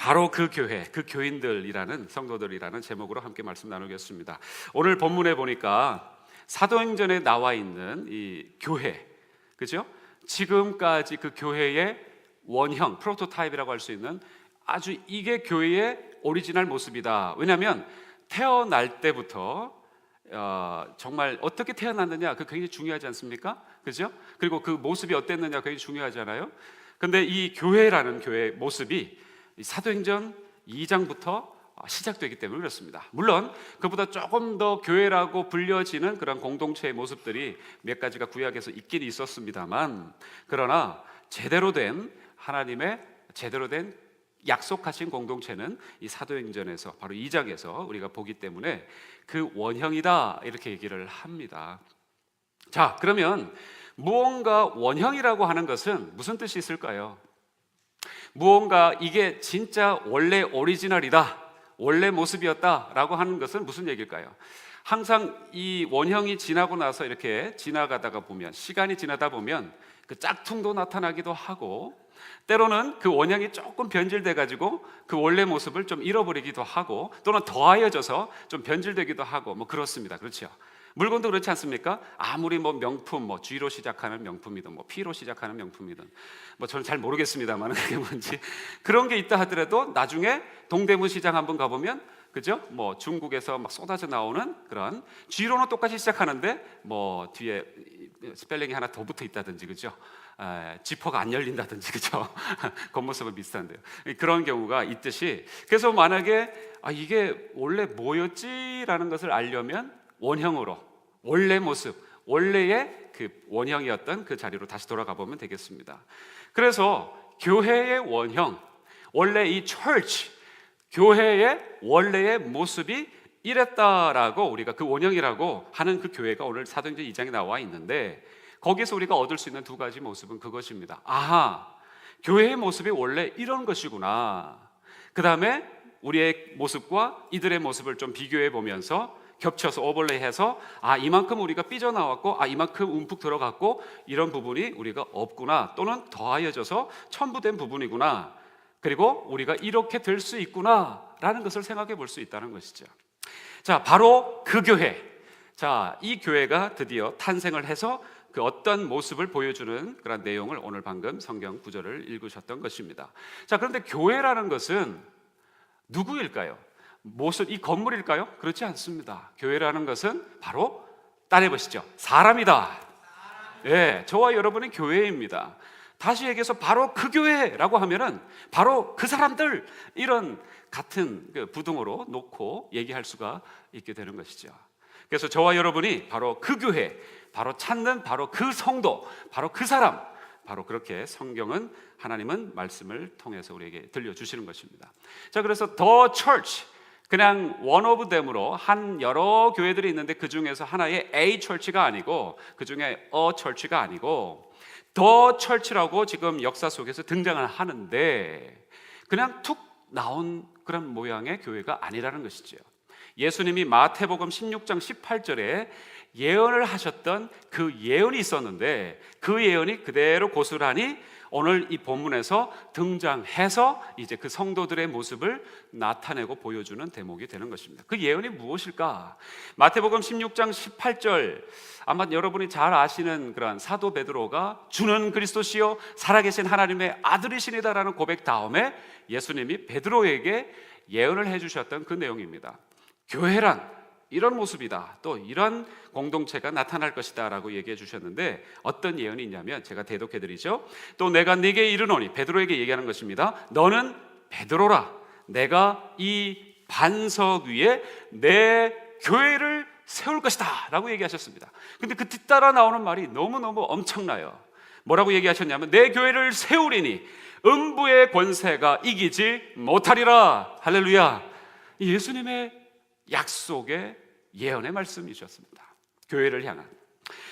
바로 그 교회, 그 교인들이라는 성도들이라는 제목으로 함께 말씀 나누겠습니다. 오늘 본문에 보니까 사도행전에 나와 있는 이 교회, 그죠? 지금까지 그 교회의 원형, 프로토타입이라고 할 수 있는 아주 이게 교회의 오리지널 모습이다. 왜냐하면 태어날 때부터 정말 어떻게 태어났느냐, 그 굉장히 중요하지 않습니까? 그죠? 그리고 그 모습이 어땠느냐 굉장히 중요하잖아요. 근데 이 교회라는 교회의 모습이 사도행전 2장부터 시작되기 때문에 그렇습니다. 물론 그보다 조금 더 교회라고 불려지는 그런 공동체의 모습들이 몇 가지가 구약에서 있긴 있었습니다만, 그러나 제대로 된 하나님의 제대로 된 약속하신 공동체는 이 사도행전에서 바로 2장에서 우리가 보기 때문에 그 원형이다 이렇게 얘기를 합니다. 자, 그러면 무언가 원형이라고 하는 것은 무슨 뜻이 있을까요? 무언가 이게 진짜 원래 오리지널이다, 원래 모습이었다라고 하는 것은 무슨 얘기일까요? 항상 이 원형이 지나고 나서 이렇게 지나가다가 보면, 시간이 지나다 보면 그 짝퉁도 나타나기도 하고, 때로는 그 원형이 조금 변질돼 가지고 그 원래 모습을 좀 잃어버리기도 하고, 또는 더하여져서 좀 변질되기도 하고, 뭐 그렇습니다. 그렇죠? 물건도 그렇지 않습니까? 아무리 뭐 명품, 뭐 G로 시작하는 명품이든 뭐 P로 시작하는 명품이든 뭐 저는 잘 모르겠습니다만 그게 뭔지, 그런 게 있다 하더라도 나중에 동대문 시장 한번 가보면, 그죠? 뭐 중국에서 막 쏟아져 나오는 그런 G로는 똑같이 시작하는데 뭐 뒤에 스펠링이 하나 더 붙어 있다든지, 그죠? 지퍼가 안 열린다든지, 그죠? 겉모습은 비슷한데요. 그런 경우가 있듯이, 그래서 만약에 이게 원래 뭐였지라는 것을 알려면 원형으로, 원래 모습, 원래의 그 원형이었던 그 자리로 다시 돌아가 보면 되겠습니다. 그래서 교회의 원형, 원래 이 church, 교회의 원래의 모습이 이랬다라고 우리가 그 원형이라고 하는 그 교회가 오늘 사도행전 2장에 나와 있는데, 거기서 우리가 얻을 수 있는 두 가지 모습은 그것입니다. 아하, 교회의 모습이 원래 이런 것이구나. 그 다음에 우리의 모습과 이들의 모습을 좀 비교해 보면서 겹쳐서 오버레이해서 이만큼 우리가 삐져나왔고 이만큼 움푹 들어갔고 이런 부분이 우리가 없구나, 또는 더하여져서 첨부된 부분이구나, 그리고 우리가 이렇게 될 수 있구나 라는 것을 생각해 볼 수 있다는 것이죠. 자, 바로 그 교회, 자, 이 교회가 드디어 탄생을 해서 그 어떤 모습을 보여주는 그런 내용을 오늘 방금 성경 구절을 읽으셨던 것입니다. 자, 그런데 교회라는 것은 누구일까요? 모습, 이 건물일까요? 그렇지 않습니다. 교회라는 것은 바로, 따라해 보시죠, 사람이다. 네, 저와 여러분은 교회입니다. 다시 얘기해서 바로 그 교회라고 하면은 바로 그 사람들, 이런 같은 그 부등으로 놓고 얘기할 수가 있게 되는 것이죠. 그래서 저와 여러분이 바로 그 교회, 바로 찾는 바로 그 성도, 바로 그 사람, 바로 그렇게 성경은, 하나님은 말씀을 통해서 우리에게 들려주시는 것입니다. 자, 그래서 The Church, 그냥 one of them으로 한 여러 교회들이 있는데 그 중에서 하나의 A 철치가 아니고, 그 중에 A 철치가 아니고 The Church라고 지금 역사 속에서 등장을 하는데, 그냥 툭 나온 그런 모양의 교회가 아니라는 것이죠. 예수님이 마태복음 16장 18절에 예언을 하셨던 그 예언이 있었는데, 그 예언이 그대로 고스란히 오늘 이 본문에서 등장해서 이제 그 성도들의 모습을 나타내고 보여주는 대목이 되는 것입니다. 그 예언이 무엇일까? 마태복음 16장 18절, 아마 여러분이 잘 아시는 그런 사도 베드로가 주는 그리스도시요 살아계신 하나님의 아들이시니다라는 고백 다음에 예수님이 베드로에게 예언을 해주셨던 그 내용입니다. 교회란 이런 모습이다, 또 이런 공동체가 나타날 것이다 라고 얘기해 주셨는데, 어떤 예언이 있냐면 제가 대독해 드리죠. 또 내가 네게 이르노니, 베드로에게 얘기하는 것입니다. 너는 베드로라, 내가 이 반석 위에 내 교회를 세울 것이다 라고 얘기하셨습니다. 근데 그 뒤따라 나오는 말이 너무너무 엄청나요. 뭐라고 얘기하셨냐면, 내 교회를 세우리니 음부의 권세가 이기지 못하리라. 할렐루야. 예수님의 약속의 예언의 말씀이셨습니다. 교회를 향한,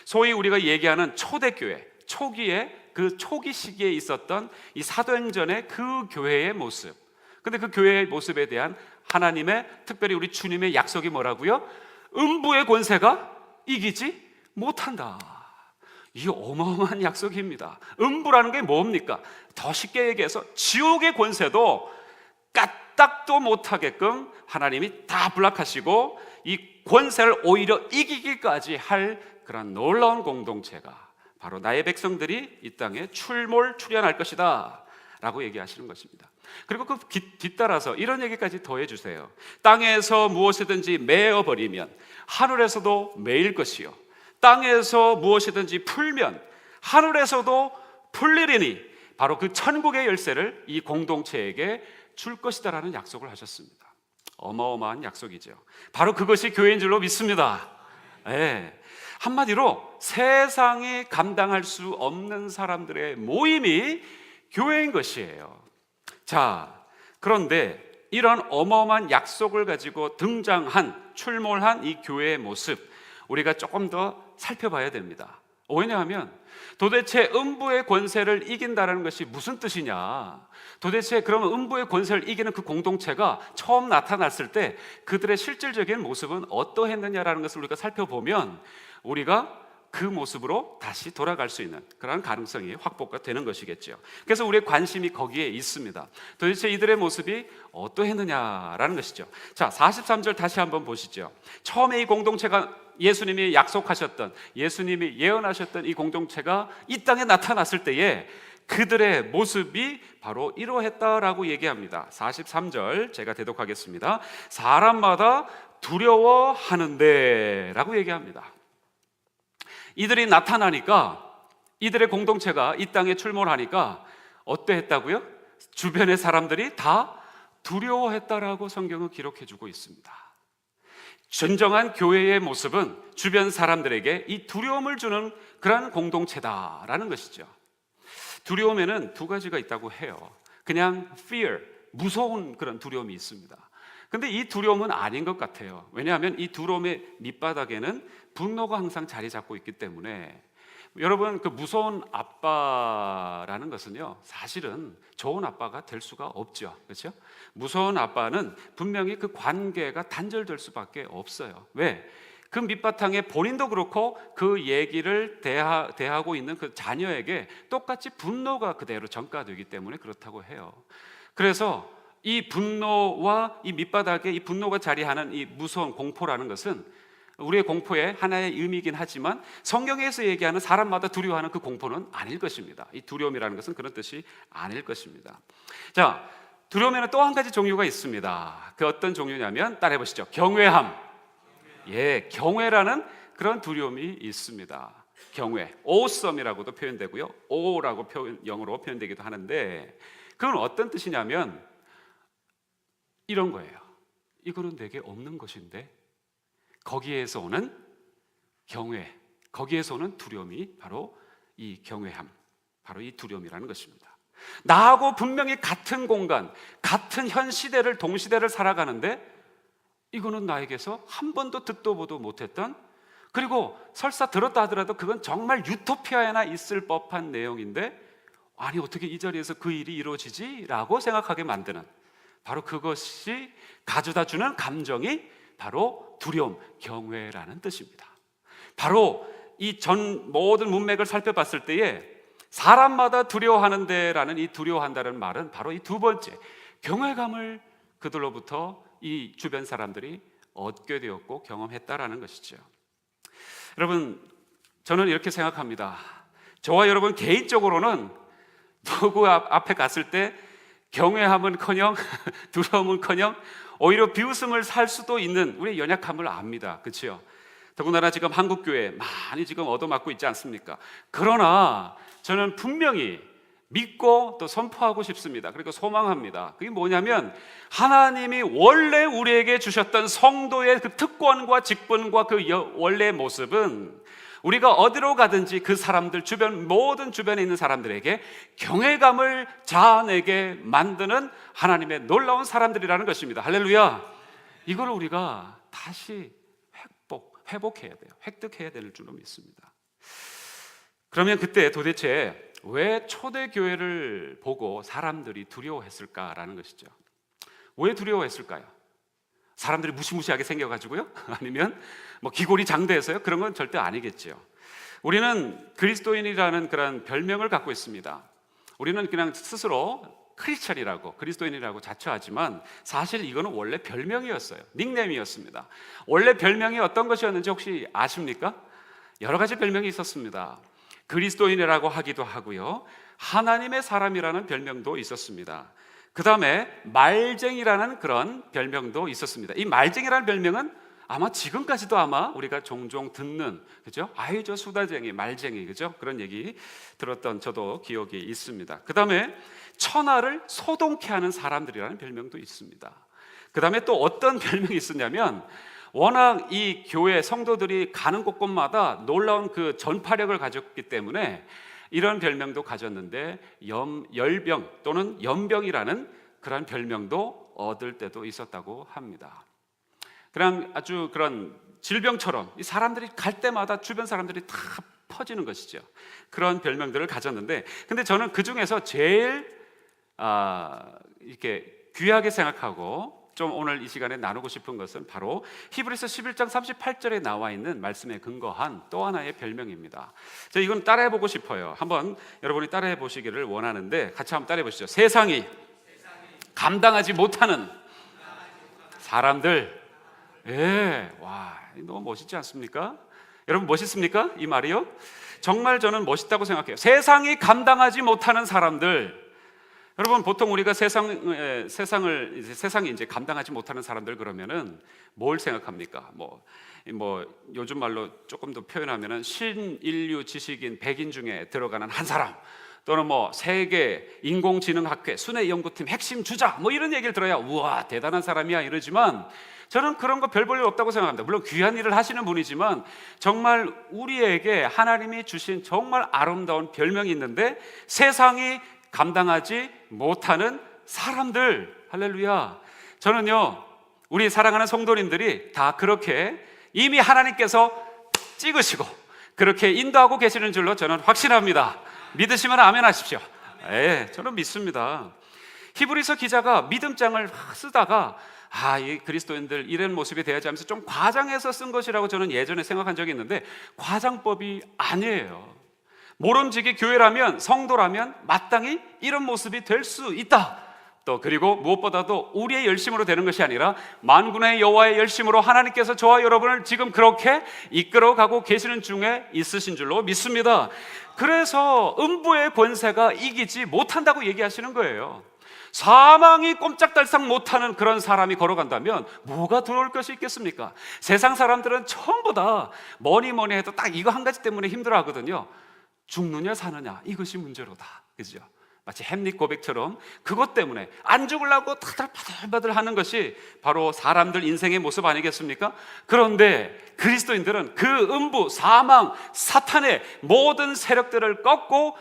소위 우리가 얘기하는 초대교회, 초기에 그 초기 시기에 있었던 이 사도행전의 그 교회의 모습. 근데 그 교회의 모습에 대한 하나님의, 특별히 우리 주님의 약속이 뭐라고요? 음부의 권세가 이기지 못한다. 이 어마어마한 약속입니다. 음부라는 게 뭡니까? 더 쉽게 얘기해서 지옥의 권세도 까딱도 못하게끔 하나님이 다 블락하시고 이 권세를 오히려 이기기까지 할 그런 놀라운 공동체가 바로 나의 백성들이 이 땅에 출현할 것이다 라고 얘기하시는 것입니다. 그리고 그 뒤따라서 이런 얘기까지 더해 주세요. 땅에서 무엇이든지 메어버리면 하늘에서도 메일 것이요, 땅에서 무엇이든지 풀면 하늘에서도 풀리리니 바로 그 천국의 열쇠를 이 공동체에게 줄 것이다라는 약속을 하셨습니다. 어마어마한 약속이죠. 바로 그것이 교회인 줄로 믿습니다. 네. 한마디로 세상이 감당할 수 없는 사람들의 모임이 교회인 것이에요. 자, 그런데 이런 어마어마한 약속을 가지고 출몰한 이 교회의 모습, 우리가 조금 더 살펴봐야 됩니다. 왜냐하면 도대체 음부의 권세를 이긴다는 것이 무슨 뜻이냐, 도대체 그러면 음부의 권세를 이기는 그 공동체가 처음 나타났을 때 그들의 실질적인 모습은 어떠했느냐라는 것을 우리가 살펴보면 우리가 그 모습으로 다시 돌아갈 수 있는 그런 가능성이 확보가 되는 것이겠죠. 그래서 우리의 관심이 거기에 있습니다. 도대체 이들의 모습이 어떠했느냐라는 것이죠. 자, 43절 다시 한번 보시죠. 처음에 이 공동체가 예수님이 약속하셨던, 예수님이 예언하셨던 이 공동체가 이 땅에 나타났을 때에 그들의 모습이 바로 이러했다라고 얘기합니다. 43절 제가 대독하겠습니다. 사람마다 두려워하는데 라고 얘기합니다. 이들이 나타나니까, 이들의 공동체가 이 땅에 출몰하니까 어떠했다고요? 주변의 사람들이 다 두려워했다라고 성경은 기록해주고 있습니다. 진정한 교회의 모습은 주변 사람들에게 이 두려움을 주는 그런 공동체다라는 것이죠. 두려움에는 두 가지가 있다고 해요. 그냥 fear, 무서운 그런 두려움이 있습니다. 근데 이 두려움은 아닌 것 같아요. 왜냐하면 이 두려움의 밑바닥에는 분노가 항상 자리 잡고 있기 때문에, 여러분, 그 무서운 아빠라는 것은요, 사실은 좋은 아빠가 될 수가 없죠. 그렇죠? 무서운 아빠는 분명히 그 관계가 단절될 수밖에 없어요. 왜? 그 밑바탕에 본인도 그렇고 그 얘기를 대하고 있는 그 자녀에게 똑같이 분노가 그대로 전가되기 때문에 그렇다고 해요. 그래서 이 분노와 이 밑바닥에 이 분노가 자리하는 이 무서운 공포라는 것은 우리의 공포의 하나의 의미이긴 하지만 성경에서 얘기하는 사람마다 두려워하는 그 공포는 아닐 것입니다. 이 두려움이라는 것은 그런 뜻이 아닐 것입니다. 자, 두려움에는 또 한 가지 종류가 있습니다. 그 어떤 종류냐면 따라해 보시죠. 경외함. 예, 경외라는 그런 두려움이 있습니다. 경외, awesome이라고도 표현되고요, aw라고 영어로 표현되기도 하는데, 그건 어떤 뜻이냐면 이런 거예요. 이거는 내게 없는 것인데, 거기에서 오는 경외, 거기에서 오는 두려움이 바로 이 경외함, 바로 이 두려움이라는 것입니다. 나하고 분명히 같은 공간, 같은 현 시대를, 동시대를 살아가는데 이거는 나에게서 한 번도 듣도 보도 못했던, 그리고 설사 들었다 하더라도 그건 정말 유토피아에나 있을 법한 내용인데, 아니 어떻게 이 자리에서 그 일이 이루어지지? 라고 생각하게 만드는, 바로 그것이 가져다주는 감정이 바로 두려움, 경외라는 뜻입니다. 바로 이 전 모든 문맥을 살펴봤을 때에 사람마다 두려워하는데 라는 이 두려워한다는 말은 바로 이 두 번째, 경외감을 그들로부터 이 주변 사람들이 얻게 되었고 경험했다라는 것이죠. 여러분, 저는 이렇게 생각합니다. 저와 여러분 개인적으로는 누구 앞에 갔을 때 경외함은커녕 두려움은커녕 오히려 비웃음을 살 수도 있는 우리의 연약함을 압니다. 그렇죠? 더군다나 지금 한국교회 많이 지금 얻어맞고 있지 않습니까? 그러나 저는 분명히 믿고 또 선포하고 싶습니다. 그리고 소망합니다. 그게 뭐냐면 하나님이 원래 우리에게 주셨던 성도의 그 특권과 직분과 그 원래의 모습은 우리가 어디로 가든지 그 사람들 모든 주변에 있는 사람들에게 경외감을 자아내게 만드는 하나님의 놀라운 사람들이라는 것입니다. 할렐루야. 이걸 우리가 다시 회복해야 돼요. 획득해야 될 줄로 믿습니다. 그러면 그때 도대체 왜 초대교회를 보고 사람들이 두려워했을까라는 것이죠. 왜 두려워했을까요? 사람들이 무시무시하게 생겨가지고요? 아니면 뭐 기골이 장대해서요? 그런 건 절대 아니겠죠. 우리는 그리스도인이라는 그런 별명을 갖고 있습니다. 우리는 그냥 스스로 크리스천이라고, 그리스도인이라고 자처하지만 사실 이거는 원래 별명이었어요. 닉네임이었습니다. 원래 별명이 어떤 것이었는지 혹시 아십니까? 여러 가지 별명이 있었습니다. 그리스도인이라고 하기도 하고요, 하나님의 사람이라는 별명도 있었습니다. 그 다음에 말쟁이라는 그런 별명도 있었습니다. 이 말쟁이라는 별명은 아마 지금까지도 아마 우리가 종종 듣는, 그죠? 아유 저 수다쟁이, 말쟁이, 그죠? 그런 얘기 들었던 저도 기억이 있습니다. 그 다음에 천하를 소동케 하는 사람들이라는 별명도 있습니다. 그 다음에 또 어떤 별명이 있었냐면, 워낙 이 교회 성도들이 가는 곳곳마다 놀라운 그 전파력을 가졌기 때문에 이런 별명도 가졌는데, 열병 또는 연병이라는 그런 별명도 얻을 때도 있었다고 합니다. 그냥 아주 그런 질병처럼 이 사람들이 갈 때마다 주변 사람들이 다 퍼지는 것이죠. 그런 별명들을 가졌는데, 근데 저는 그 중에서 제일 이렇게 귀하게 생각하고 좀 오늘 이 시간에 나누고 싶은 것은 바로 히브리서 11장 38절에 나와 있는 말씀에 근거한 또 하나의 별명입니다. 저 이건 따라해 보고 싶어요. 한번 여러분이 따라해 보시기를 원하는데 같이 한번 따라해 보시죠. 세상이 감당하지 못하는 사람들. 예, 와, 너무 멋있지 않습니까? 여러분 멋있습니까? 이 말이요? 정말 저는 멋있다고 생각해요. 세상이 감당하지 못하는 사람들. 여러분 보통 우리가 세상이 이제 감당하지 못하는 사람들 그러면은 뭘 생각합니까? 뭐 요즘 말로 조금 더 표현하면은 신인류 지식인 100인 중에 들어가는 한 사람, 또는 뭐 세계 인공지능학회 순회 연구팀 핵심 주자, 뭐 이런 얘기를 들어야 우와 대단한 사람이야 이러지만, 저는 그런 거 별 볼 일 없다고 생각합니다. 물론 귀한 일을 하시는 분이지만 정말 우리에게 하나님이 주신 정말 아름다운 별명이 있는데, 세상이 감당하지 못하는 사람들. 할렐루야. 저는요, 우리 사랑하는 성도님들이 다 그렇게 이미 하나님께서 찍으시고 그렇게 인도하고 계시는 줄로 저는 확신합니다. 믿으시면 아멘 하십시오. 예, 저는 믿습니다. 히브리서 기자가 믿음장을 쓰다가 이 그리스도인들 이런 모습에 대하지 않으면서 좀 과장해서 쓴 것이라고 저는 예전에 생각한 적이 있는데, 과장법이 아니에요. 모름지기 교회라면, 성도라면 마땅히 이런 모습이 될 수 있다. 또 그리고 무엇보다도 우리의 열심으로 되는 것이 아니라 만군의 여호와의 열심으로 하나님께서 저와 여러분을 지금 그렇게 이끌어가고 계시는 중에 있으신 줄로 믿습니다. 그래서 음부의 권세가 이기지 못한다고 얘기하시는 거예요. 사망이 꼼짝달싹 못하는 그런 사람이 걸어간다면 뭐가 두려울 것이 있겠습니까? 세상 사람들은 전부 다 뭐니 해도 딱 이거 한 가지 때문에 힘들어 하거든요. 죽느냐 사느냐, 이것이 문제로다. 그죠? 마치 햄릿 고백처럼 그것 때문에 안 죽으려고 다들 바들바들 하는 것이 바로 사람들 인생의 모습 아니겠습니까? 그런데 그리스도인들은 그 음부, 사망, 사탄의 모든 세력들을 꺾고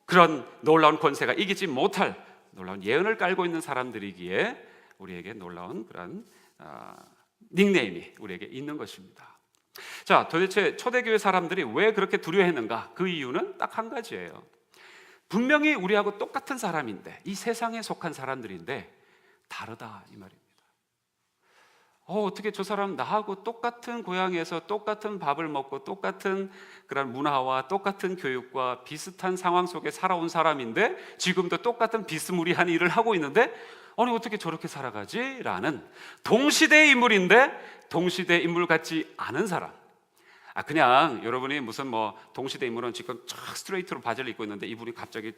그런 놀라운 권세가 이기지 못할 놀라운 예언을 깔고 있는 사람들이기에 우리에게 놀라운 그런 닉네임이 우리에게 있는 것입니다. 자, 도대체 초대교회 사람들이 왜 그렇게 두려워했는가? 그 이유는 딱 한 가지예요. 분명히 우리하고 똑같은 사람인데, 이 세상에 속한 사람들인데 다르다 이 말입니다. 어떻게 저 사람 나하고 똑같은 고향에서 똑같은 밥을 먹고 똑같은 그런 문화와 똑같은 교육과 비슷한 상황 속에 살아온 사람인데 지금도 똑같은 비스무리한 일을 하고 있는데 아니 어떻게 저렇게 살아가지? 라는 동시대의 인물인데 동시대 인물 같지 않은 사람. 그냥 여러분이 무슨 동시대 인물은 지금 쫙 스트레이트로 바지를 입고 있는데 이분이 갑자기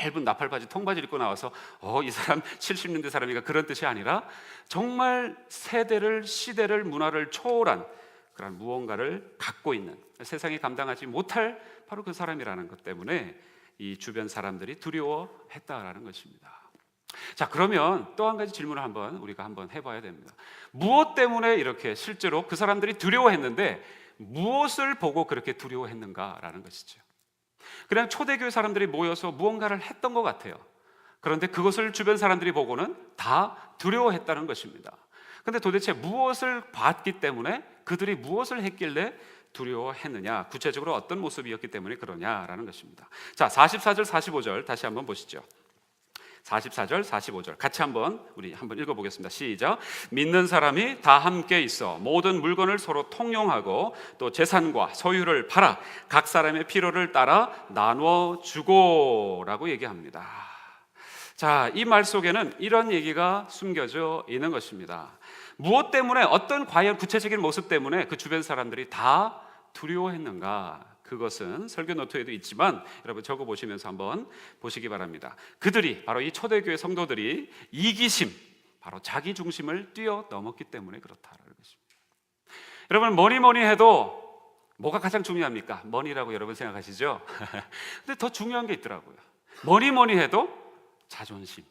넓은 나팔 바지, 통바지를 입고 나와서 이 사람 70년대 사람이니까 그런 뜻이 아니라 정말 세대를, 시대를, 문화를 초월한 그런 무언가를 갖고 있는, 세상이 감당하지 못할 바로 그 사람이라는 것 때문에 이 주변 사람들이 두려워했다라는 것입니다. 자, 그러면 또 한 가지 질문을 우리가 한번 해봐야 됩니다. 무엇 때문에 이렇게 실제로 그 사람들이 두려워했는데 무엇을 보고 그렇게 두려워했는가라는 것이죠. 그냥 초대교회 사람들이 모여서 무언가를 했던 것 같아요. 그런데 그것을 주변 사람들이 보고는 다 두려워했다는 것입니다. 그런데 도대체 무엇을 봤기 때문에, 그들이 무엇을 했길래 두려워했느냐, 구체적으로 어떤 모습이었기 때문에 그러냐라는 것입니다. 자, 44절 45절 다시 한번 보시죠. 44절 45절 같이 우리 한번 읽어보겠습니다. 시작. 믿는 사람이 다 함께 있어 모든 물건을 서로 통용하고 또 재산과 소유를 팔아 각 사람의 필요를 따라 나누어 주고 라고 얘기합니다. 자, 이 말 속에는 이런 얘기가 숨겨져 있는 것입니다. 무엇 때문에, 어떤 과연 구체적인 모습 때문에 그 주변 사람들이 다 두려워했는가? 그것은 설교 노트에도 있지만 여러분 적어보시면서 한번 보시기 바랍니다. 그들이, 바로 이 초대교회 성도들이 이기심, 바로 자기 중심을 뛰어넘었기 때문에 그렇다라는 것입니다. 여러분, 뭐니 해도 뭐가 가장 중요합니까? 머니라고 여러분 생각하시죠? 근데 더 중요한 게 있더라고요. 뭐니 해도 자존심.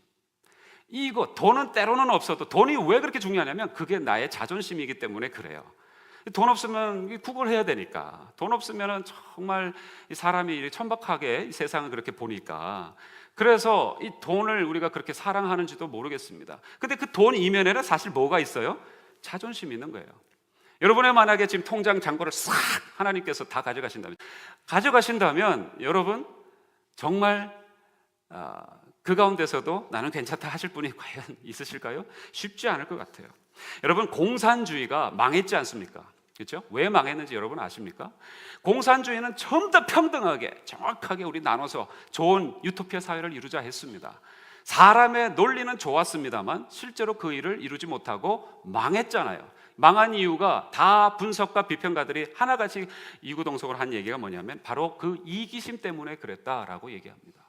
이거 돈은 때로는 없어도, 돈이 왜 그렇게 중요하냐면 그게 나의 자존심이기 때문에 그래요. 돈 없으면 구걸해야 되니까. 돈 없으면 정말 사람이 천박하게 세상을 그렇게 보니까. 그래서 이 돈을 우리가 그렇게 사랑하는지도 모르겠습니다. 근데 그 돈 이면에는 사실 뭐가 있어요? 자존심이 있는 거예요. 여러분의 만약에 지금 통장 잔고를 싹 하나님께서 다 가져가신다면 여러분 정말 그 가운데서도 나는 괜찮다 하실 분이 과연 있으실까요? 쉽지 않을 것 같아요. 여러분, 공산주의가 망했지 않습니까? 그렇죠? 왜 망했는지 여러분 아십니까? 공산주의는 전부 다 평등하게 정확하게 우리 나눠서 좋은 유토피아 사회를 이루자 했습니다. 사람의 논리는 좋았습니다만 실제로 그 일을 이루지 못하고 망했잖아요. 망한 이유가 다 분석가 비평가들이 하나같이 이구동성으로 한 얘기가 뭐냐면 바로 그 이기심 때문에 그랬다라고 얘기합니다.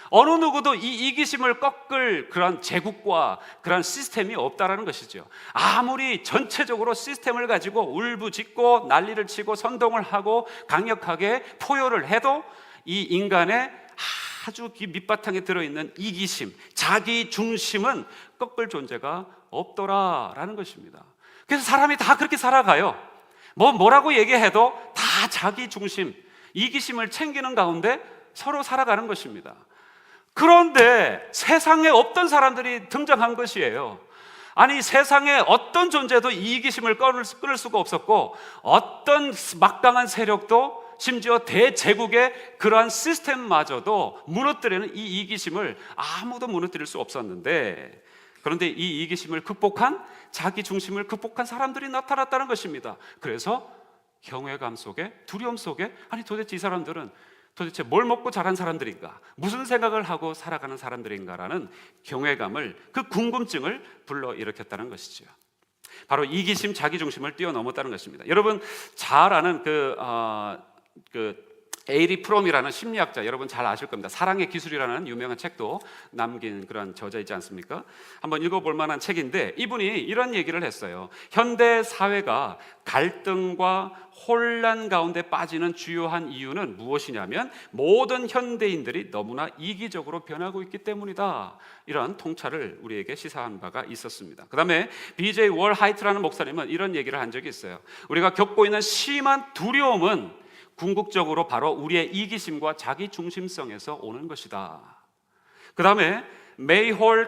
어느 누구도 이 이기심을 꺾을 그런 제국과 그런 시스템이 없다라는 것이죠. 아무리 전체적으로 시스템을 가지고 울부짖고 난리를 치고 선동을 하고 강력하게 포효를 해도 이 인간의 아주 밑바탕에 들어있는 이기심, 자기 중심은 꺾을 존재가 없더라라는 것입니다. 그래서 사람이 다 그렇게 살아가요. 뭐라고 얘기해도 다 자기 중심, 이기심을 챙기는 가운데 서로 살아가는 것입니다. 그런데 세상에 없던 사람들이 등장한 것이에요. 아니, 세상에 어떤 존재도 이기심을 끊을 수가 없었고 어떤 막강한 세력도 심지어 대제국의 그러한 시스템마저도 무너뜨리는 이 이기심을 아무도 무너뜨릴 수 없었는데, 그런데 이 이기심을 극복한, 자기 중심을 극복한 사람들이 나타났다는 것입니다. 그래서 경외감 속에, 두려움 속에, 아니 도대체 이 사람들은 도대체 뭘 먹고 자란 사람들인가, 무슨 생각을 하고 살아가는 사람들인가라는 경외감을, 그 궁금증을 불러일으켰다는 것이죠. 바로 이기심, 자기중심을 뛰어넘었다는 것입니다. 여러분 잘 아는 에이리 프롬이라는 심리학자, 여러분 잘 아실 겁니다. 사랑의 기술이라는 유명한 책도 남긴 그런 저자이지 않습니까? 한번 읽어볼 만한 책인데, 이분이 이런 얘기를 했어요. 현대 사회가 갈등과 혼란 가운데 빠지는 주요한 이유는 무엇이냐면 모든 현대인들이 너무나 이기적으로 변하고 있기 때문이다. 이런 통찰을 우리에게 시사한 바가 있었습니다. 그 다음에 BJ 월 하이트라는 목사님은 이런 얘기를 한 적이 있어요. 우리가 겪고 있는 심한 두려움은 궁극적으로 바로 우리의 이기심과 자기 중심성에서 오는 것이다. 그 다음에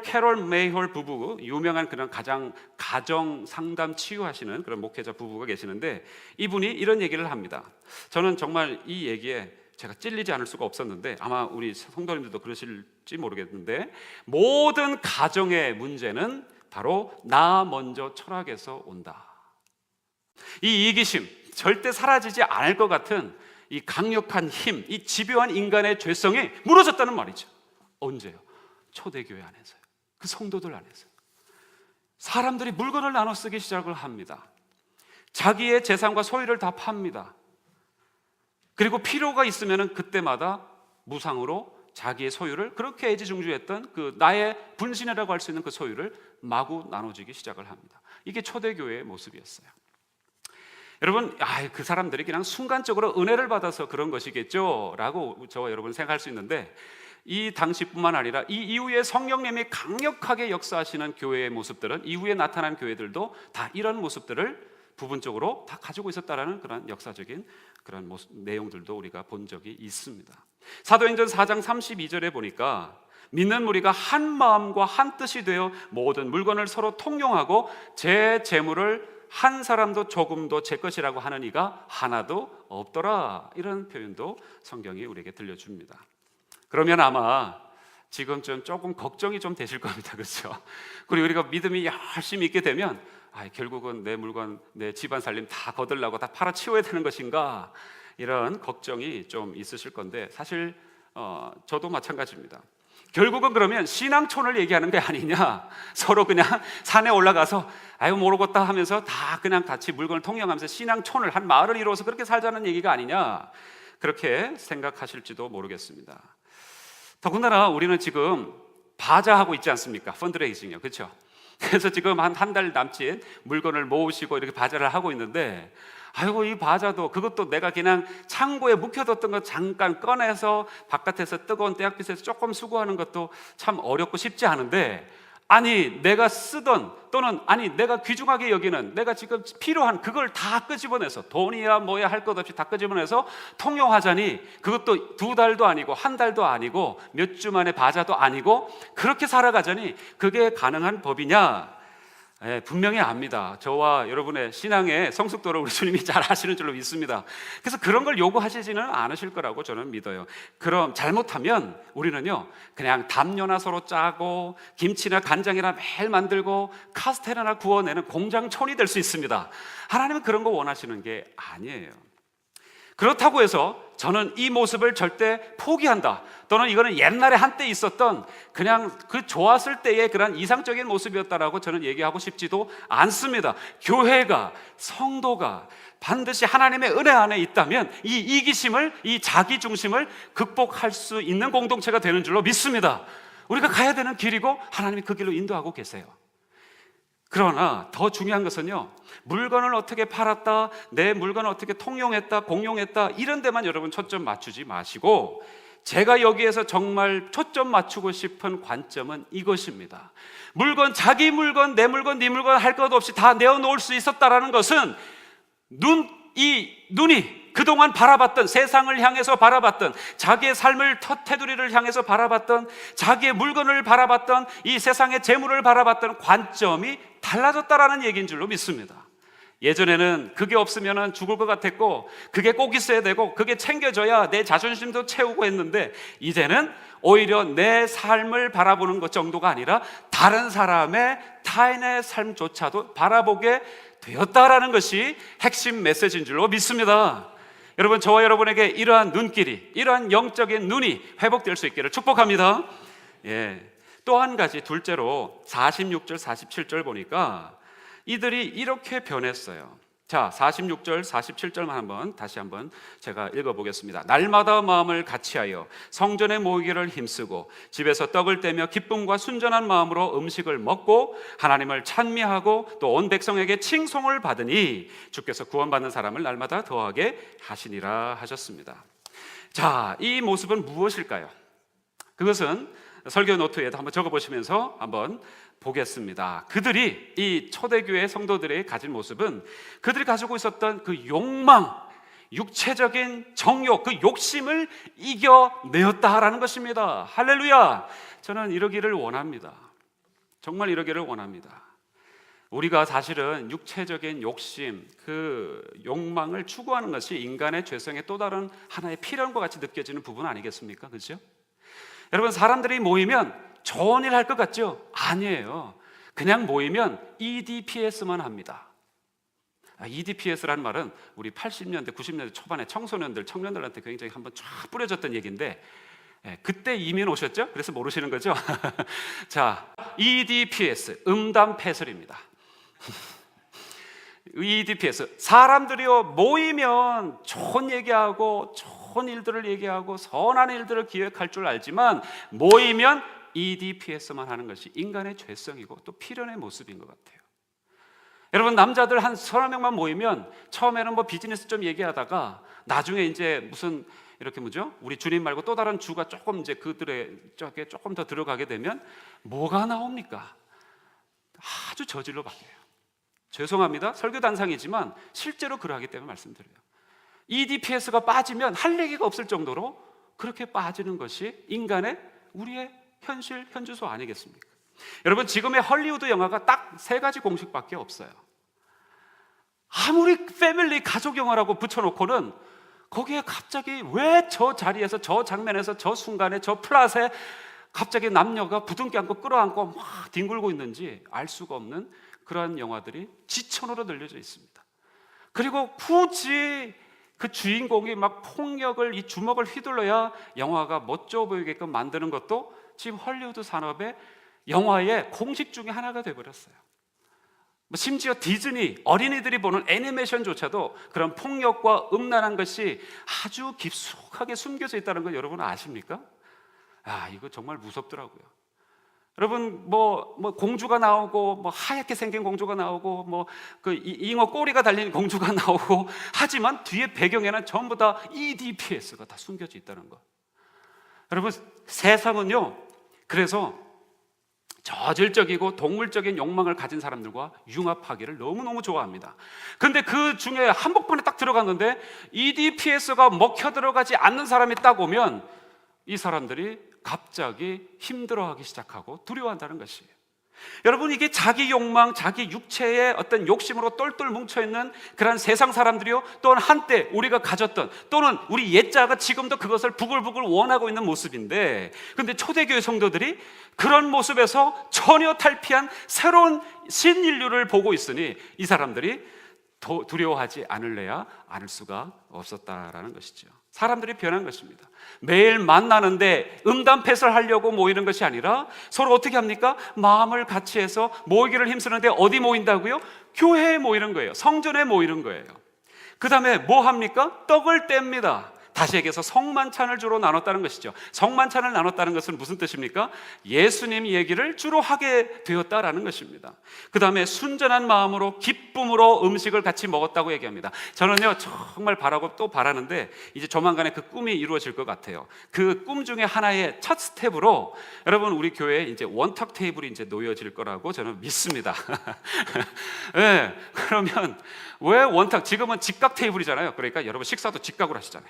캐롤 메이홀 부부, 유명한 그런 가정 상담 치유하시는 그런 목회자 부부가 계시는데, 이분이 이런 얘기를 합니다. 저는 정말 이 얘기에 제가 찔리지 않을 수가 없었는데 아마 우리 성도님들도 그러실지 모르겠는데, 모든 가정의 문제는 바로 나 먼저 철학에서 온다. 이 이기심, 절대 사라지지 않을 것 같은 이 강력한 힘, 이 집요한 인간의 죄성이 무너졌다는 말이죠. 언제요? 초대교회 안에서요. 그 성도들 안에서요. 사람들이 물건을 나눠 쓰기 시작을 합니다. 자기의 재산과 소유를 다 팝니다. 그리고 필요가 있으면 그때마다 무상으로 자기의 소유를, 그렇게 애지중지했던 그 나의 분신이라고 할 수 있는 그 소유를 마구 나눠주기 시작을 합니다. 이게 초대교회의 모습이었어요. 여러분, 그 사람들이 그냥 순간적으로 은혜를 받아서 그런 것이겠죠 라고 저와 여러분 생각할 수 있는데, 이 당시뿐만 아니라 이 이후에 성령님이 강력하게 역사하시는 교회의 모습들은, 이후에 나타난 교회들도 다 이런 모습들을 부분적으로 다 가지고 있었다라는 그런 역사적인 그런 내용들도 우리가 본 적이 있습니다. 사도행전 4장 32절에 보니까 믿는 무리가 한 마음과 한 뜻이 되어 모든 물건을 서로 통용하고 제 재물을 한 사람도 조금도 제 것이라고 하는 이가 하나도 없더라, 이런 표현도 성경이 우리에게 들려줍니다. 그러면 아마 지금쯤 조금 걱정이 좀 되실 겁니다. 그렇죠? 그리고 우리가 믿음이 열심히 있게 되면 결국은 내 물건, 내 집안 살림 다 거들라고 다 팔아치워야 되는 것인가, 이런 걱정이 좀 있으실 건데, 사실 저도 마찬가지입니다. 결국은 그러면 신앙촌을 얘기하는 게 아니냐, 서로 그냥 산에 올라가서 아유 모르겠다 하면서 다 그냥 같이 물건을 통용하면서 신앙촌을, 한 마을을 이루어서 그렇게 살자는 얘기가 아니냐, 그렇게 생각하실지도 모르겠습니다. 더군다나 우리는 지금 바자하고 있지 않습니까? 펀드레이징이요, 그렇죠? 그래서 지금 한 달 남짓 물건을 모으시고 이렇게 바자를 하고 있는데, 아이고 이 바자도 그것도 내가 그냥 창고에 묵혀뒀던 거 잠깐 꺼내서 바깥에서 뜨거운 때약빛에서 조금 수거하는 것도 참 어렵고 쉽지 않은데, 아니 내가 쓰던 또는 아니 내가 귀중하게 여기는 내가 지금 필요한 그걸 다 끄집어내서 돈이야 뭐야 할 것 없이 다 끄집어내서 통용하자니, 그것도 2달도 아니고 1달도 아니고 몇 주 만에 바자도 아니고 그렇게 살아가자니 그게 가능한 법이냐? 예, 분명히 압니다. 저와 여러분의 신앙의 성숙도를 우리 주님이 잘 아시는 줄로 믿습니다. 그래서 그런 걸 요구하시지는 않으실 거라고 저는 믿어요. 그럼 잘못하면 우리는요, 그냥 담요나 서로 짜고 김치나 간장이나 매일 만들고 카스테라나 구워내는 공장촌이 될 수 있습니다. 하나님은 그런 거 원하시는 게 아니에요. 그렇다고 해서 저는 이 모습을 절대 포기한다, 또는 이거는 옛날에 한때 있었던 그냥 그 좋았을 때의 그런 이상적인 모습이었다라고 저는 얘기하고 싶지도 않습니다. 교회가, 성도가 반드시 하나님의 은혜 안에 있다면 이 이기심을, 이 자기중심을 극복할 수 있는 공동체가 되는 줄로 믿습니다. 우리가 가야 되는 길이고 하나님이 그 길로 인도하고 계세요. 그러나 더 중요한 것은요, 물건을 어떻게 팔았다, 내 물건을 어떻게 통용했다, 공용했다, 이런 데만 여러분 초점 맞추지 마시고, 제가 여기에서 정말 초점 맞추고 싶은 관점은 이것입니다. 물건, 자기 물건, 내 물건, 네 물건 할 것 없이 다 내어놓을 수 있었다라는 것은 이 눈이 그동안 바라봤던, 세상을 향해서 바라봤던, 자기의 삶을 테두리를 향해서 바라봤던, 자기의 물건을 바라봤던, 이 세상의 재물을 바라봤던 관점이 달라졌다라는 얘기인 줄로 믿습니다. 예전에는 그게 없으면 죽을 것 같았고, 그게 꼭 있어야 되고, 그게 챙겨줘야 내 자존심도 채우고 했는데, 이제는 오히려 내 삶을 바라보는 것 정도가 아니라 다른 사람의, 타인의 삶조차도 바라보게 되었다라는 것이 핵심 메시지인 줄로 믿습니다. 여러분, 저와 여러분에게 이러한 눈길이, 이러한 영적인 눈이 회복될 수 있기를 축복합니다. 예. 또 한 가지, 둘째로 46절 47절 보니까 이들이 이렇게 변했어요. 자, 46절 47절만 다시 한번 제가 읽어보겠습니다. 날마다 마음을 같이하여 성전에 모이기를 힘쓰고 집에서 떡을 떼며 기쁨과 순전한 마음으로 음식을 먹고 하나님을 찬미하고 또 온 백성에게 칭송을 받으니 주께서 구원받는 사람을 날마다 더하게 하시니라 하셨습니다. 자, 이 모습은 무엇일까요? 그것은 설교 노트에도 한번 적어보시면서 한번 보겠습니다. 그들이, 이 초대교회 성도들의 가진 모습은 그들이 가지고 있었던 그 욕망, 육체적인 정욕, 그 욕심을 이겨내었다라는 것입니다. 할렐루야! 저는 이러기를 원합니다. 정말 이러기를 원합니다. 우리가 사실은 육체적인 욕심, 그 욕망을 추구하는 것이 인간의 죄성의 또 다른 하나의 필연과 같이 느껴지는 부분 아니겠습니까? 그렇죠? 여러분, 사람들이 모이면 좋은 일 할 것 같죠? 아니에요. 그냥 모이면 EDPS만 합니다. EDPS라는 말은 우리 80년대, 90년대 초반에 청소년들, 청년들한테 굉장히 한번 쫙 뿌려졌던 얘기인데, 그때 이미 오셨죠? 그래서 모르시는 거죠? 자, EDPS, 음담패설입니다. EDPS, 사람들이요 모이면 좋은 얘기하고 좋은 일들을 얘기하고 선한 일들을 기획할 줄 알지만 모이면 EDPS만 하는 것이 인간의 죄성이고 또 필연의 모습인 것 같아요. 여러분, 남자들 한 서너 명만 모이면 처음에는 뭐 비즈니스 좀 얘기하다가 나중에 이제 무슨 이렇게 뭐죠? 우리 주님 말고 또 다른 주가 조금 이제 그들의 쪽에 조금 더 들어가게 되면 뭐가 나옵니까? 아주 저질로 바뀌어요. 죄송합니다. 설교 단상이지만 실제로 그러하기 때문에 말씀드려요. EDPS가 빠지면 할 얘기가 없을 정도로 그렇게 빠지는 것이 인간의, 우리의 현실, 현주소 아니겠습니까? 여러분, 지금의 헐리우드 영화가 딱 3가지 공식밖에 없어요. 아무리 패밀리 가족 영화라고 붙여놓고는 거기에 갑자기 왜 저 자리에서, 저 장면에서, 저 순간에, 저 플롯에 갑자기 남녀가 부둥켜 안고 끌어안고 막 뒹굴고 있는지 알 수가 없는 그러한 영화들이 지천으로 늘려져 있습니다. 그리고 굳이 그 주인공이 막 폭력을, 이 주먹을 휘둘러야 영화가 멋져 보이게끔 만드는 것도 지금 헐리우드 산업의 영화의 공식 중에 하나가 되어버렸어요. 심지어 디즈니, 어린이들이 보는 애니메이션조차도 그런 폭력과 음란한 것이 아주 깊숙하게 숨겨져 있다는 걸 여러분 아십니까? 이거 정말 무섭더라고요. 여러분 공주가 나오고 하얗게 생긴 공주가 나오고 그 잉어 꼬리가 달린 공주가 나오고 하지만 뒤에 배경에는 전부 다 EDPS가 다 숨겨져 있다는 거. 여러분 세상은요, 그래서 저질적이고 동물적인 욕망을 가진 사람들과 융합하기를 너무너무 좋아합니다. 근데 그 중에 한복판에 딱 들어갔는데 EDPS가 먹혀 들어가지 않는 사람이 딱 오면 이 사람들이 갑자기 힘들어하기 시작하고 두려워한다는 것이에요. 여러분, 이게 자기 욕망, 자기 육체의 어떤 욕심으로 똘똘 뭉쳐있는 그런 세상 사람들이요, 또는 한때 우리가 가졌던, 또는 우리 옛자가 지금도 그것을 부글부글 원하고 있는 모습인데, 근데 초대교회 성도들이 그런 모습에서 전혀 탈피한 새로운 신인류를 보고 있으니 이 사람들이 두려워하지 않을 수가 없었다라는 것이죠. 사람들이 변한 것입니다. 매일 만나는데 음담패설 하려고 모이는 것이 아니라 서로 어떻게 합니까? 마음을 같이 해서 모이기를 힘쓰는데 어디 모인다고요? 교회에 모이는 거예요. 성전에 모이는 거예요. 그 다음에 뭐 합니까? 떡을 뗍니다. 다시 얘기해서 성만찬을 주로 나눴다는 것이죠. 성만찬을 나눴다는 것은 무슨 뜻입니까? 예수님 얘기를 주로 하게 되었다라는 것입니다. 그 다음에 순전한 마음으로 기쁨으로 음식을 같이 먹었다고 얘기합니다. 저는요 정말 바라고 또 바라는데 이제 조만간에 그 꿈이 이루어질 것 같아요. 그 꿈 중에 하나의 첫 스텝으로 여러분 우리 교회에 이제 원탁 테이블이 이제 놓여질 거라고 저는 믿습니다. 네, 그러면 왜 원탁? 지금은 직각 테이블이잖아요. 그러니까 여러분 식사도 직각으로 하시잖아요.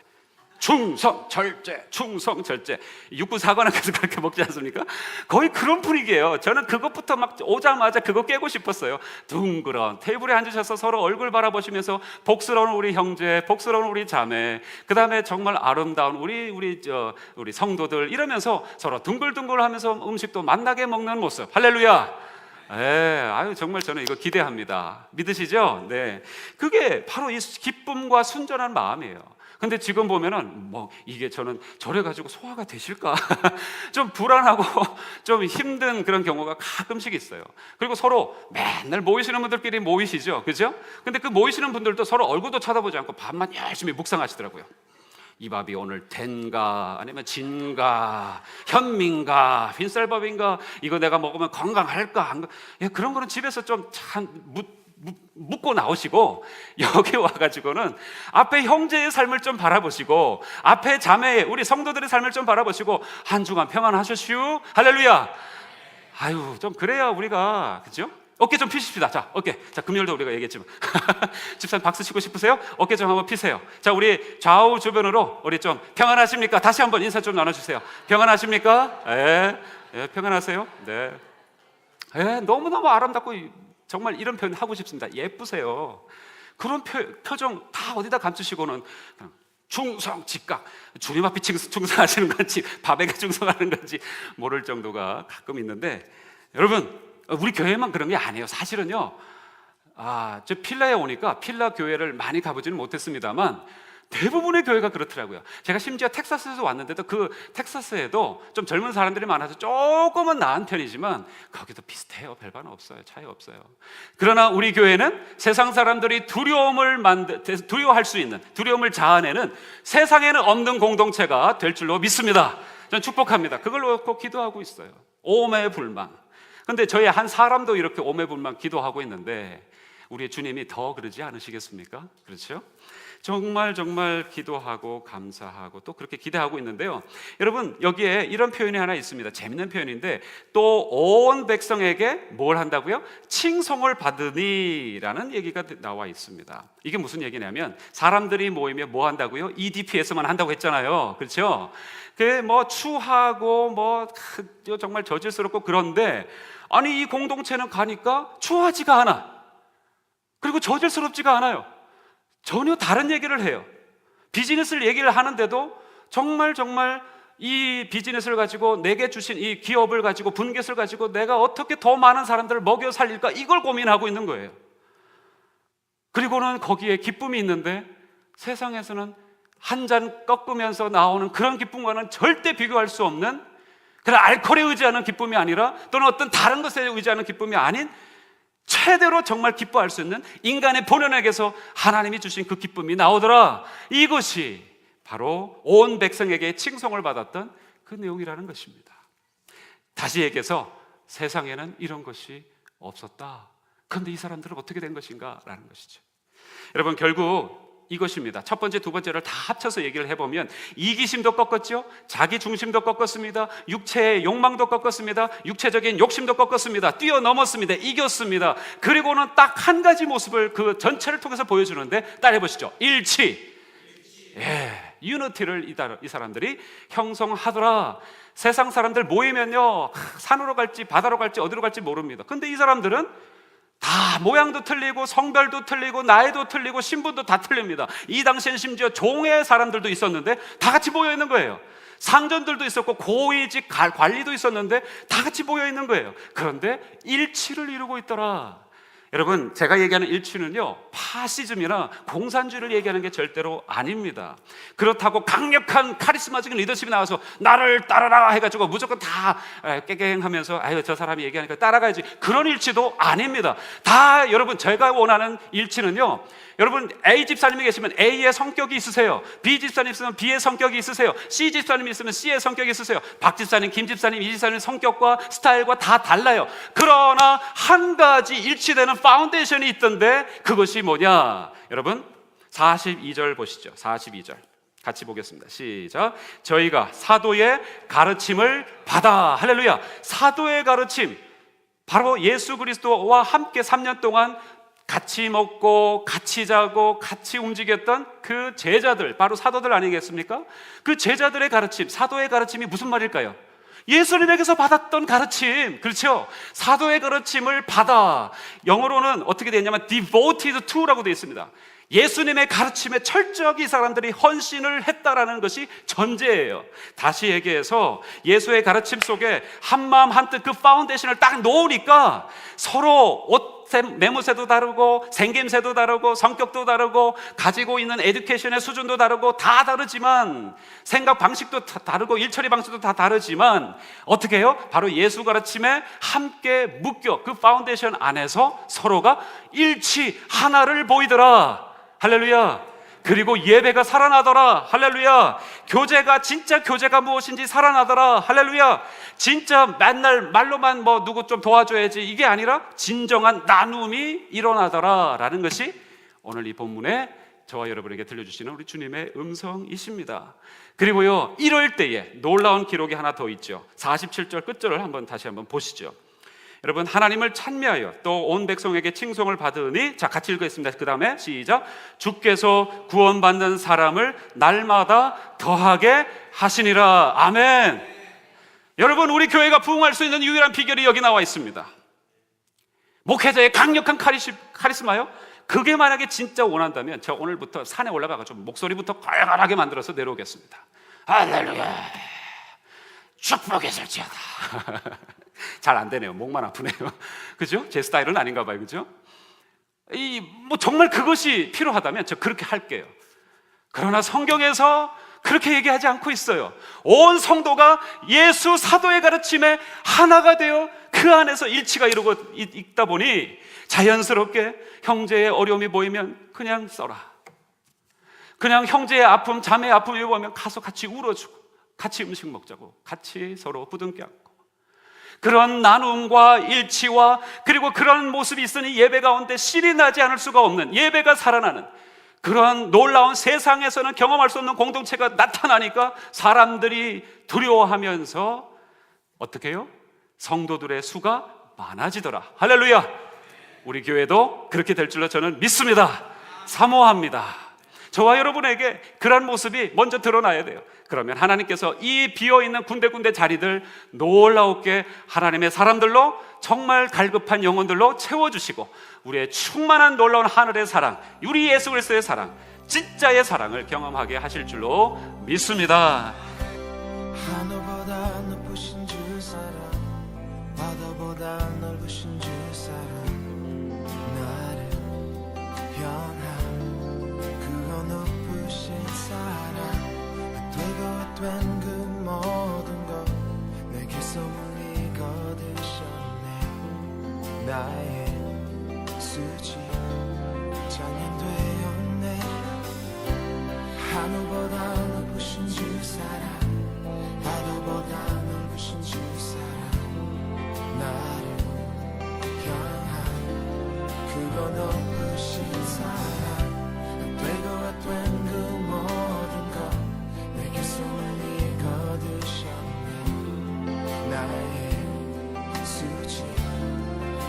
충성 절제, 충성 절제. 육군사관학교에서 그렇게 먹지 않습니까? 거의 그런 분위기예요. 저는 그것부터 막 오자마자 그거 깨고 싶었어요. 둥그런 테이블에 앉으셔서 서로 얼굴 바라보시면서 복스러운 우리 형제, 복스러운 우리 자매, 그 다음에 정말 아름다운 우리 성도들 이러면서 서로 둥글둥글하면서 음식도 맛나게 먹는 모습. 할렐루야. 정말 저는 이거 기대합니다. 믿으시죠? 네, 그게 바로 이 기쁨과 순전한 마음이에요. 근데 지금 보면은 이게 저는 저래 가지고 소화가 되실까? 좀 불안하고 좀 힘든 그런 경우가 가끔씩 있어요. 그리고 서로 맨날 모이시는 분들끼리 모이시죠, 그죠? 근데 그 모이시는 분들도 서로 얼굴도 쳐다보지 않고 밥만 열심히 묵상하시더라고요. 이 밥이 오늘 된가 아니면 진가 현미인가 흰쌀밥인가, 이거 내가 먹으면 건강할까 안, 그런 거는 집에서 좀 참 묻고 나오시고 여기 와가지고는 앞에 형제의 삶을 좀 바라보시고 앞에 자매의 우리 성도들의 삶을 좀 바라보시고 한 주간 평안하셨슈. 할렐루야. 좀 그래야 우리가, 그죠? 어깨 좀 피십시다. 자, 어깨. 자, 금요일도 우리가 얘기했지만 집사님 박수 치고 싶으세요? 어깨 좀 한번 피세요. 자, 우리 좌우 주변으로 우리 좀 평안하십니까? 다시 한번 인사 좀 나눠주세요. 평안하십니까? 평안하세요? 네. 너무너무 아름답고 정말 이런 표현 하고 싶습니다. 예쁘세요. 그런 표정 다 어디다 감추시고는 충성, 직각, 주님 앞에 충성하시는 건지 밥에게 충성하는 건지 모를 정도가 가끔 있는데, 여러분 우리 교회만 그런 게 아니에요. 사실은요, 저 필라에 오니까 필라 교회를 많이 가보지는 못했습니다만 대부분의 교회가 그렇더라고요. 제가 심지어 텍사스에서 왔는데도 그 텍사스에도 좀 젊은 사람들이 많아서 조금은 나은 편이지만 거기도 비슷해요. 별반 없어요. 차이 없어요. 그러나 우리 교회는 세상 사람들이 두려워할 수 있는, 두려움을 자아내는 세상에는 없는 공동체가 될 줄로 믿습니다. 저는 축복합니다. 그걸 놓고 기도하고 있어요. 오매불망. 근데 저희 한 사람도 이렇게 오매불망 기도하고 있는데 우리의 주님이 더 그러지 않으시겠습니까? 그렇죠? 정말 기도하고 감사하고 또 그렇게 기대하고 있는데요. 여러분 여기에 이런 표현이 하나 있습니다. 재밌는 표현인데, 또 온 백성에게 뭘 한다고요? 칭송을 받으니라는 얘기가 나와 있습니다. 이게 무슨 얘기냐면 사람들이 모이면 뭐 한다고요? EDPS만 한다고 했잖아요. 그렇죠? 추하고 정말 저질스럽고, 그런데 아니 이 공동체는 가니까 추하지가 않아. 그리고 저질스럽지가 않아요. 전혀 다른 얘기를 해요. 비즈니스를 얘기를 하는데도 정말 이 비즈니스를 가지고 내게 주신 이 기업을 가지고 분깃을 가지고 내가 어떻게 더 많은 사람들을 먹여 살릴까, 이걸 고민하고 있는 거예요. 그리고는 거기에 기쁨이 있는데 세상에서는 한 잔 꺾으면서 나오는 그런 기쁨과는 절대 비교할 수 없는 그런 알코올에 의지하는 기쁨이 아니라 또는 어떤 다른 것에 의지하는 기쁨이 아닌 최대로 정말 기뻐할 수 있는 인간의 본연에게서 하나님이 주신 그 기쁨이 나오더라. 이것이 바로 온 백성에게 칭송을 받았던 그 내용이라는 것입니다. 다시 얘기해서 세상에는 이런 것이 없었다. 그런데 이 사람들은 어떻게 된 것인가 라는 것이죠. 여러분, 결국 이것입니다. 첫 번째, 두 번째를 다 합쳐서 얘기를 해보면 이기심도 꺾었죠. 자기 중심도 꺾었습니다. 육체의 욕망도 꺾었습니다. 육체적인 욕심도 꺾었습니다. 뛰어넘었습니다. 이겼습니다. 그리고는 딱 한 가지 모습을 그 전체를 통해서 보여주는데 따라해 보시죠. 일치. 유니티를 이 사람들이 형성하더라. 세상 사람들 모이면요, 산으로 갈지 바다로 갈지 어디로 갈지 모릅니다. 근데 이 사람들은 다 모양도 틀리고 성별도 틀리고 나이도 틀리고 신분도 다 틀립니다. 이 당시에는 심지어 종의 사람들도 있었는데 다 같이 모여 있는 거예요. 상전들도 있었고 고위직 관리도 있었는데 다 같이 모여 있는 거예요. 그런데 일치를 이루고 있더라. 여러분, 제가 얘기하는 일치는요, 파시즘이나 공산주의를 얘기하는 게 절대로 아닙니다. 그렇다고 강력한 카리스마적인 리더십이 나와서 나를 따르라 해가지고 무조건 다 깨갱하면서 아유 저 사람이 얘기하니까 따라가야지, 그런 일치도 아닙니다. 다 여러분, 제가 원하는 일치는요, 여러분 A 집사님이 계시면 A의 성격이 있으세요. B 집사님 있으면 B의 성격이 있으세요. C 집사님이 있으면 C의 성격이 있으세요. 박 집사님, 김 집사님, 이 집사님 성격과 스타일과 다 달라요. 그러나 한 가지 일치되는 파운데이션이 있던데 그것이 뭐냐? 여러분 42절 보시죠. 42절 같이 보겠습니다. 시작. 저희가 사도의 가르침을 받아. 할렐루야. 사도의 가르침, 바로 예수 그리스도와 함께 3년 동안 같이 먹고 같이 자고 같이 움직였던 그 제자들, 바로 사도들 아니겠습니까? 그 제자들의 가르침, 사도의 가르침이 무슨 말일까요? 예수님에게서 받았던 가르침, 그렇죠? 사도의 가르침을 받아. 영어로는 어떻게 되어 있냐면 devoted to라고 되어 있습니다. 예수님의 가르침에 철저하게 이 사람들이 헌신을 했다라는 것이 전제예요. 다시 얘기해서 예수의 가르침 속에 한마음 한뜻 그 파운데이션을 딱 놓으니까 서로 옷 매무새도 다르고 생김새도 다르고 성격도 다르고 가지고 있는 에듀케이션의 수준도 다르고 다 다르지만 생각 방식도 다르고 일처리 방식도 다 다르지만 어떻게 해요? 바로 예수 가르침에 함께 묶여 그 파운데이션 안에서 서로가 일치 하나를 보이더라. 할렐루야. 그리고 예배가 살아나더라. 할렐루야. 교제가, 진짜 교제가 무엇인지 살아나더라. 할렐루야. 진짜 맨날 말로만 뭐 누구 좀 도와줘야지 이게 아니라 진정한 나눔이 일어나더라 라는 것이 오늘 이 본문에 저와 여러분에게 들려주시는 우리 주님의 음성이십니다. 그리고요, 이럴 때에 놀라운 기록이 하나 더 있죠. 47절 끝절을 다시 한번 보시죠. 여러분, 하나님을 찬미하여 또 온 백성에게 칭송을 받으니, 자 같이 읽겠습니다. 그 다음에 시작. 주께서 구원받는 사람을 날마다 더하게 하시니라. 아멘. 여러분, 우리 교회가 부흥할 수 있는 유일한 비결이 여기 나와 있습니다. 목회자의 강력한 카리스마요. 그게 만약에 진짜 원한다면 저 오늘부터 산에 올라가서 목소리부터 걸걸하게 만들어서 내려오겠습니다. 할렐루야. 축복했을지어다. 잘 안 되네요. 목만 아프네요. 그죠? 제 스타일은 아닌가 봐요. 그죠? 정말 그것이 필요하다면 저 그렇게 할게요. 그러나 성경에서 그렇게 얘기하지 않고 있어요. 온 성도가 예수 사도의 가르침에 하나가 되어 그 안에서 일치가 이루고 있다 보니 자연스럽게 형제의 어려움이 보이면 그냥 써라. 그냥 형제의 아픔, 자매의 아픔이 보면 가서 같이 울어주고 같이 음식 먹자고 같이 서로 부둥켜 안고 그런 나눔과 일치와 그리고 그런 모습이 있으니 예배 가운데 신이 나지 않을 수가 없는, 예배가 살아나는 그런 놀라운, 세상에서는 경험할 수 없는 공동체가 나타나니까 사람들이 두려워하면서 어떻게 해요? 성도들의 수가 많아지더라. 할렐루야. 우리 교회도 그렇게 될 줄로 저는 믿습니다. 사모합니다. 저와 여러분에게 그런 모습이 먼저 드러나야 돼요. 그러면 하나님께서 이 비어있는 군데군데 자리들 놀라웠게 하나님의 사람들로, 정말 갈급한 영혼들로 채워주시고 우리의 충만한 놀라운 하늘의 사랑, 우리 예수 그리스도의 사랑, 진짜의 사랑을 경험하게 하실 줄로 믿습니다. 하늘보다 높으신 주 사랑, 바다보다 넓으신 주 사랑, 나를 변한 그거 높으신 사랑, 되고 된 그 모든 것 내게 하늘보다 높으신 주 사랑 바다보다 넓으신 주 사랑 나를 향한 그거 높으신 사랑 되고 된 그 모든 것 내게 손을 이거두셨네 나의 수치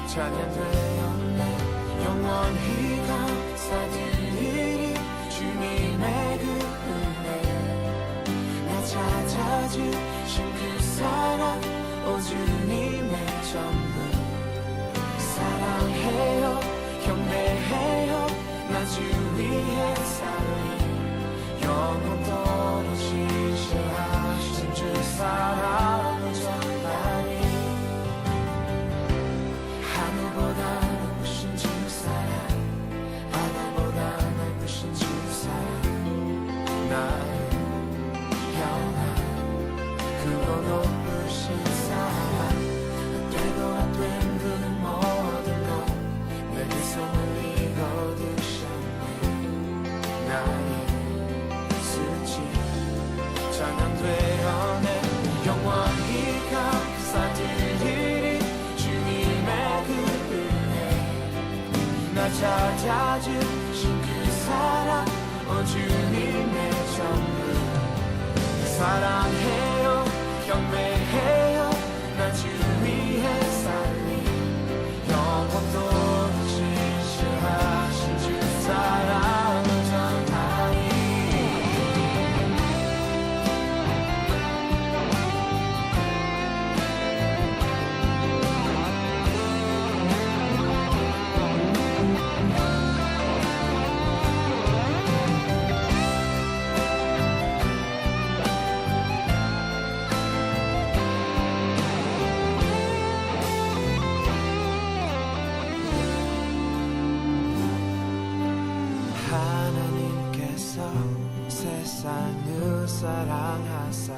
찬양되었네 영원히 감사드리리 주님의 그 은혜 나 찾아주신 그 사랑 오 주님의 전부 사랑해요 경배해요 나 주 위에 살리 영원토록 지시하신 주 사랑을 전하리 하늘보다 높으신 주 사랑 바다보다 넓으신 주 사랑 나를 향한 그거 높으신 사랑 되고 안 된 그 모든 것 내게 손을 이거두셨네 나의 수치 찬양되어내 영원히 감사드리리 주님의 그 은혜 나 찾아주신 그 사랑 오 주님의 전부 사랑해요 경배해요 나 주 위에 살리 영원토록 지시하신 주 사랑을 전하리 하나님께서 세상을 사랑하사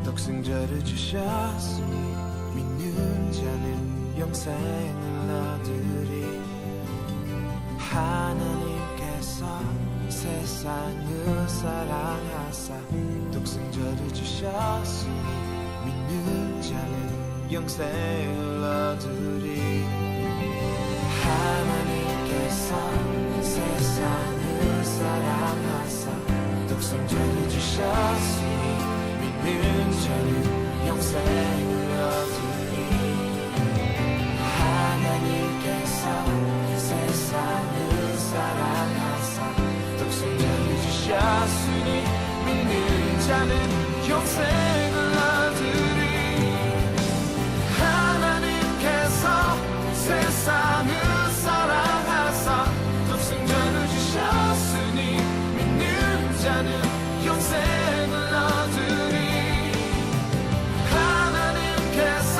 독생자를 주셨으니 믿는 자는 영생을 얻으리 하나님께서 세상을 사랑하사 독생자를 주셨으니 믿는 자는 영생을 얻으리 하나님께서 세상을 사랑하사 독생자를 주셨으니 믿는 자는 영생을 얻으리 하나님께서 세상을 사랑하사 독생자를 주셨으니 믿는 자는 영생을 얻으리 하나님께서 세상을 사랑하사 독생자를 주셨으니 믿는 자는 영생을 얻으리 하나님께서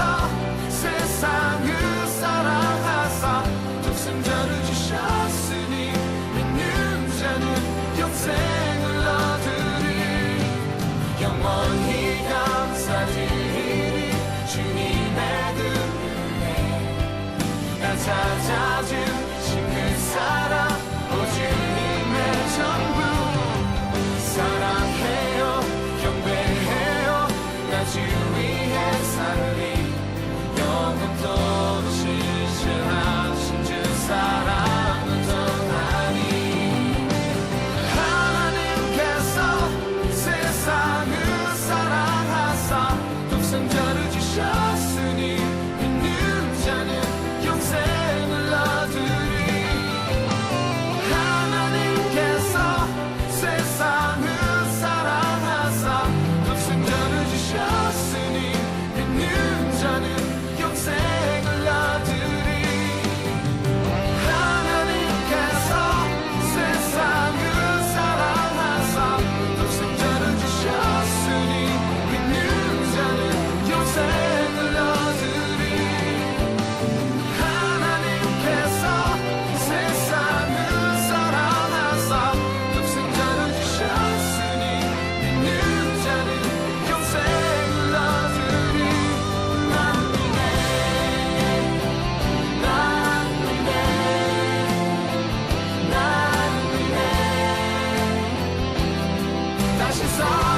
세상을 사랑하사 독생자를 주셨으니 믿는 자는 영생을 얻으리 영원히 감사드리리 주님의 그 은혜 나 찾아주신 그 사랑 오 주님의 전부 사랑해요 경배해요 나 주 위에 살리 영원토록 지시하신 주 사랑을 전하니 하나님께서 세상을 사랑하사 독생자를 주셨으니 믿는 자는 영생을 얻으리 다시 서